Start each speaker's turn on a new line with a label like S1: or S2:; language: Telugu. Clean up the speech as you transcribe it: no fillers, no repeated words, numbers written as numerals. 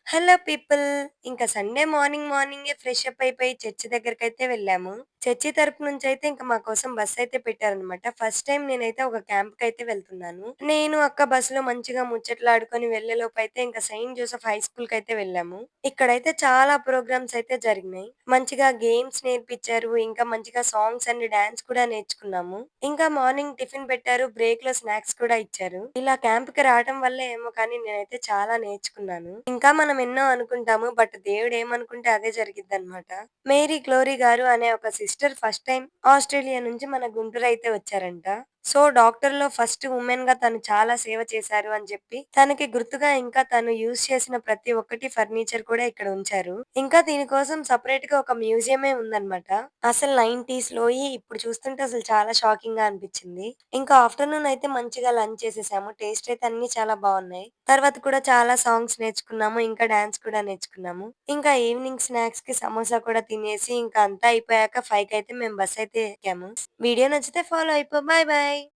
S1: Hello people. ఇంకా సండే మార్నింగ్ మార్నింగే ఫ్రెష్ అప్ అయిపోయి చర్చి దగ్గరకైతే వెళ్ళాము. చర్చి తరపు నుంచయితే ఇంక మా కోసం బస్సయితే పెట్టారనమాట. ఫస్ట్ టైమ్ నేనైతే ఒక క్యాంప్‌కైతే వెళ్తున్నాను. నేను, అక్క బస్సులో మంచిగా ముచ్చట్లాడుకొని వెళ్ళేలోపైతే ఇంక సెయింట్ జోసెఫ్ హై స్కూల్‌కైతే వెళ్ళాము. ఇక్కడైతే చాలా ప్రోగ్రామ్స్ అయితే జరిగినాయి. మంచిగా గేమ్స్ నేర్పిచ్చారు. ఇంకా మంచిగా సాంగ్స్ అండ్ డాన్స్ కూడా నేర్చుకున్నాము. ఇంకా మార్నింగ్ టిఫిన్ పెట్టారు. బ్రేక్‌లో స్నాక్స్ కూడా ఇచ్చారు. ఇలా క్యాంప్‌కి రావటం వల్లే ఏమో కానీ నేనైతే చాలా నేర్చుకున్నాను. ఇంకా మనం ఎన్నో అనుకుంటాము. బట్ దేవుడేమనుకుంటే అదే జరిగిద్దనమాట. మేరీ గ్లోరీ గారు అనే ఒక సిస్టర్ ఫస్ట్ టైమ్ ఆస్ట్రేలియా నుంచి మన గుంటూరైతే వచ్చారంట. సో, డాక్టర్‌లో ఫస్ట్ వుమెన్‌గా తను చాలా సేవ చేశారు అని చెప్పి, తనకి గుర్తుగా ఇంకా తను యూజ్ చేసిన ప్రతి ఒక్కటి ఫర్నిచర్ కూడా ఇక్కడ ఉంచారు. ఇంకా దీనికోసం సెపరేట్‌గా ఒక మ్యూజియమే ఉందనమాట. అసలు 90స్‌లోయి ఇప్పుడు చూస్తుంటే అసలు చాలా షాకింగ్‌గా అనిపిచ్చింది. ఇంకా ఆఫ్టర్‌నూన్ అయితే మంచిగా లంచ్ చేసేసాము. టేస్ట్ అయితే అన్నీ చాలా బావున్నాయి. తర్వాత కూడా చాలా సాంగ్స్ నేర్చుకున్నాము. ఇంకా డాన్స్ కూడా నేర్చుకున్నాము. ఇంకా ఈవినింగ్ స్నాక్స్‌కి సమోసా కూడా తినేసి ఇంకా అంతా అయిపోయాక 5కైతే మేము బస్ అయితే ఎక్కాము. వీడియో నచ్చితే ఫాలో అయిపో. Bye bye.